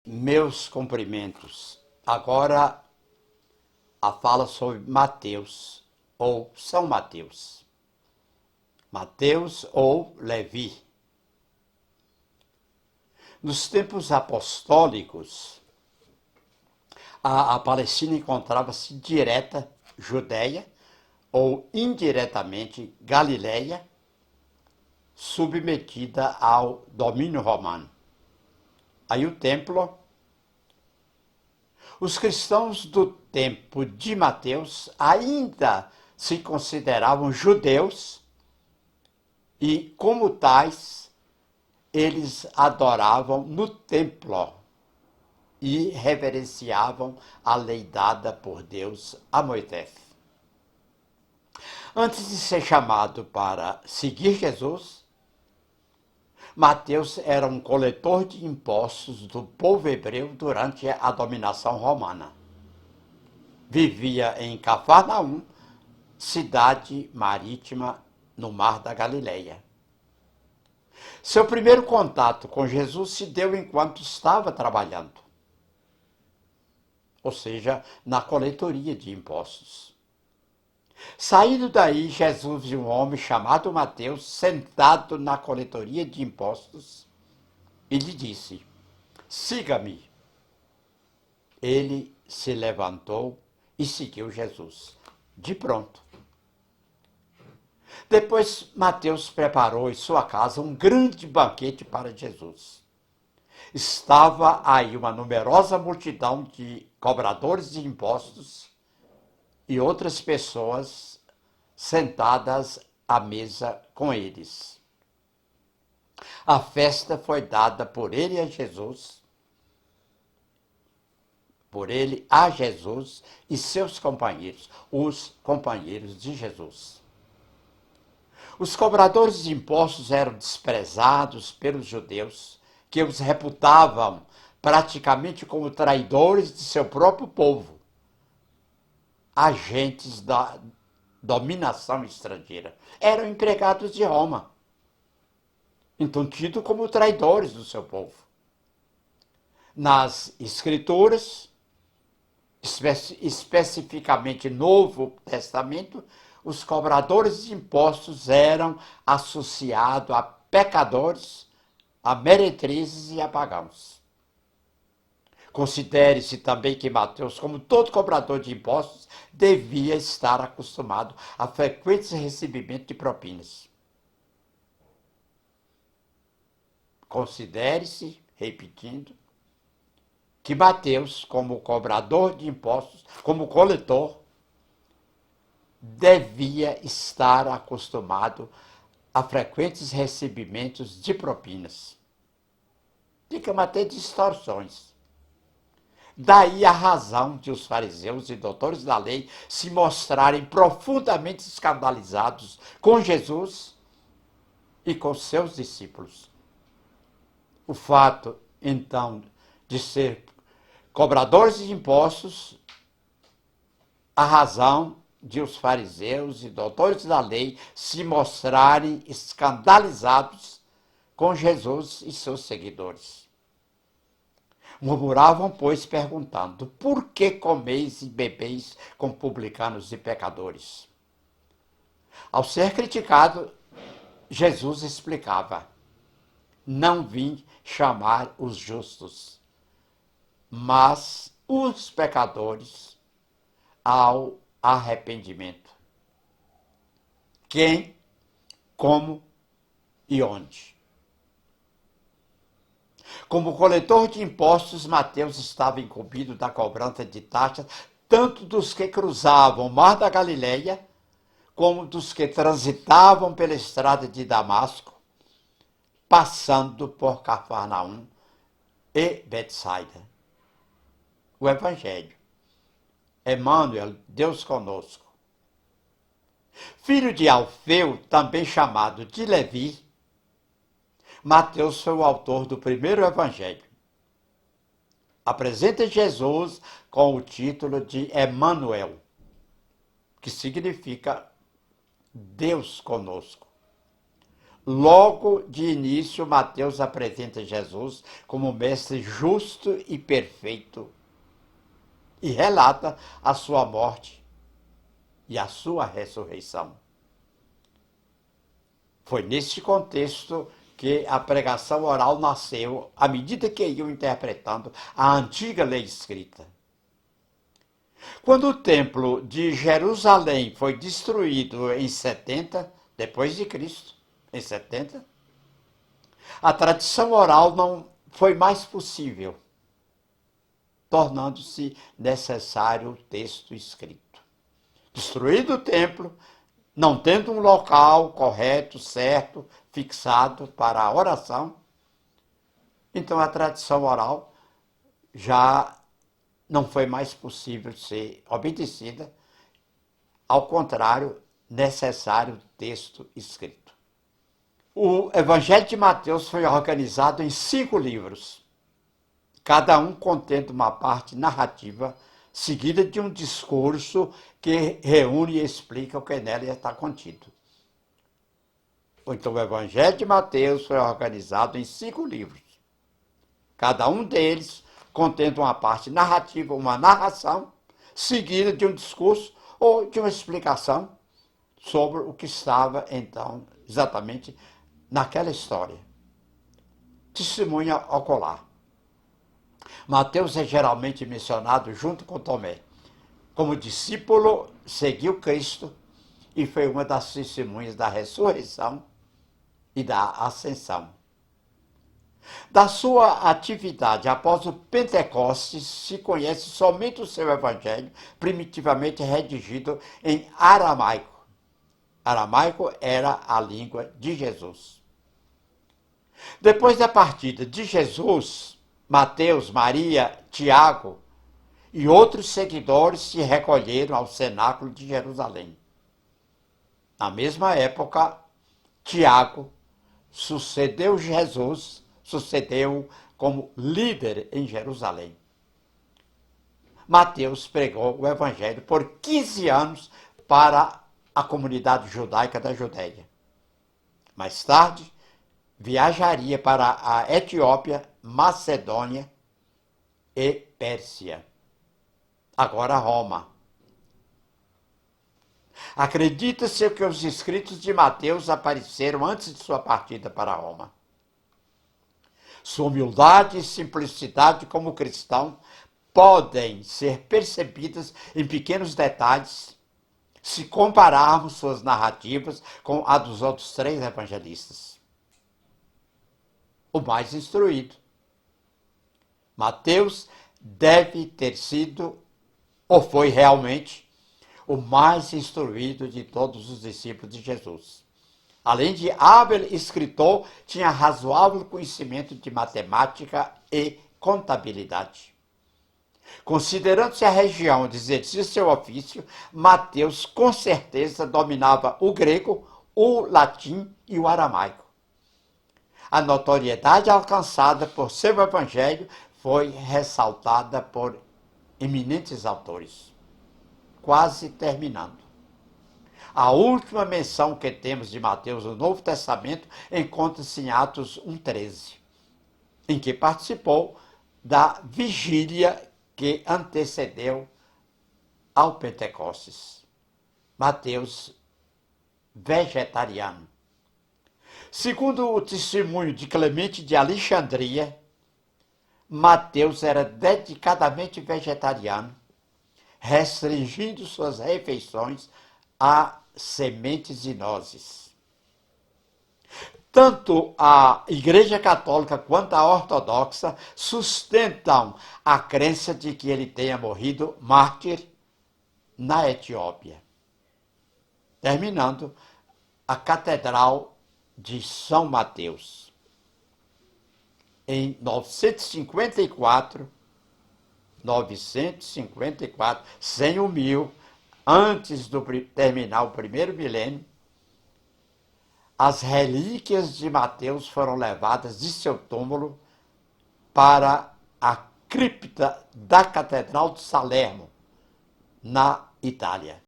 Meus cumprimentos. Agora a fala sobre Mateus ou São Mateus. Mateus ou Levi. Nos tempos apostólicos, a Palestina encontrava-se direta Judéia ou indiretamente Galiléia, submetida ao domínio romano. Aí o templo. Os cristãos do tempo de Mateus ainda se consideravam judeus e, como tais, eles adoravam no templo e reverenciavam a lei dada por Deus a Moisés. Antes de ser chamado para seguir Jesus, Mateus era um coletor de impostos do povo hebreu durante a dominação romana. Vivia em Cafarnaum, cidade marítima no Mar da Galileia. Seu primeiro contato com Jesus se deu enquanto estava trabalhando, ou seja, na coletoria de impostos. Saindo daí, Jesus viu um homem chamado Mateus sentado na coletoria de impostos e lhe disse: "Siga-me." Ele se levantou e seguiu Jesus. De pronto. Depois, Mateus preparou em sua casa um grande banquete para Jesus. Estava aí uma numerosa multidão de cobradores de impostos e outras pessoas sentadas à mesa com eles. A festa foi dada por ele a Jesus e seus companheiros, os companheiros de Jesus. Os cobradores de impostos eram desprezados pelos judeus, que os reputavam praticamente como traidores de seu próprio povo, agentes da dominação estrangeira. Eram empregados de Roma, então tidos como traidores do seu povo. Nas Escrituras, especificamente Novo Testamento, os cobradores de impostos eram associados a pecadores, a meretrizes e a pagãos. Considere-se também que Mateus, como todo cobrador de impostos, devia estar acostumado a frequentes recebimentos de propinas. Considere-se, repetindo, que Mateus, como cobrador de impostos, como coletor, devia estar acostumado a frequentes recebimentos de propinas. Digamos até de extorsões. Daí a razão de os fariseus e doutores da lei se mostrarem profundamente escandalizados com Jesus e com seus discípulos. O fato, então, de ser cobradores de impostos, a razão de os fariseus e doutores da lei se mostrarem escandalizados com Jesus e seus seguidores. Murmuravam, pois, perguntando: "Por que comeis e bebeis com publicanos e pecadores?" Ao ser criticado, Jesus explicava: "Não vim chamar os justos, mas os pecadores ao arrependimento." Quem, como e onde? Como coletor de impostos, Mateus estava incumbido da cobrança de taxas tanto dos que cruzavam o Mar da Galileia, como dos que transitavam pela estrada de Damasco, passando por Cafarnaum e Betsaida. O Evangelho. Emmanuel, Deus conosco. Filho de Alfeu, também chamado de Levi, Mateus foi o autor do primeiro evangelho. Apresenta Jesus com o título de Emmanuel, que significa Deus conosco. logo de início, Mateus apresenta Jesus como mestre justo e perfeito e relata a sua morte e a sua ressurreição. Foi neste contexto que a pregação oral nasceu à medida que iam interpretando a antiga lei escrita. Quando o templo de Jerusalém foi destruído em 70 depois de Cristo, em 70, a tradição oral não foi mais possível, tornando-se necessário o texto escrito. Destruído o templo, não tendo um local correto, certo, fixado para a oração, então a tradição oral já não foi mais possível ser obedecida, ao contrário, necessário o texto escrito. O Evangelho de Mateus foi organizado em 5 livros, cada um contendo uma parte narrativa seguida de um discurso que reúne e explica o que nela está contido. Então, o Evangelho de Mateus foi organizado em 5 livros, cada um deles contendo uma parte narrativa, uma narração, seguida de um discurso ou de uma explicação sobre o que estava, então, exatamente naquela história. Testemunha ocular. Mateus é geralmente mencionado junto com Tomé. Como discípulo, seguiu Cristo e foi uma das testemunhas da ressurreição e da ascensão. Da sua atividade após o Pentecostes, se conhece somente o seu evangelho, primitivamente redigido em aramaico. Aramaico era a língua de Jesus. Depois da partida de Jesus, Mateus, Maria, Tiago e outros seguidores se recolheram ao cenáculo de Jerusalém. Na mesma época, Tiago sucedeu como líder em Jerusalém. Mateus pregou o evangelho por 15 anos para a comunidade judaica da Judéia. Mais tarde, viajaria para a Etiópia, Macedônia e Pérsia. Agora Roma. Acredita-se que os escritos de Mateus apareceram antes de sua partida para Roma. Sua humildade e simplicidade como cristão podem ser percebidas em pequenos detalhes se compararmos suas narrativas com a dos outros 3 evangelistas. O mais instruído. Mateus deve ter sido, ou foi realmente, o mais instruído de todos os discípulos de Jesus. Além de hábil escritor, tinha razoável conhecimento de matemática e contabilidade. Considerando-se a região onde exercia seu ofício, Mateus com certeza dominava o grego, o latim e o aramaico. A notoriedade alcançada por seu evangelho foi ressaltada por eminentes autores. Quase terminando. A última menção que temos de Mateus no Novo Testamento encontra-se em Atos 1,13, em que participou da vigília que antecedeu ao Pentecostes. Mateus, vegetariano. Segundo o testemunho de Clemente de Alexandria, Mateus era dedicadamente vegetariano, restringindo suas refeições a sementes e nozes. Tanto a Igreja Católica quanto a Ortodoxa sustentam a crença de que ele tenha morrido mártir na Etiópia. Terminando, a Catedral de São Mateus. Em 954, 100 o 1000, antes de terminar o primeiro milênio, as relíquias de Mateus foram levadas de seu túmulo para a cripta da Catedral de Salerno, na Itália.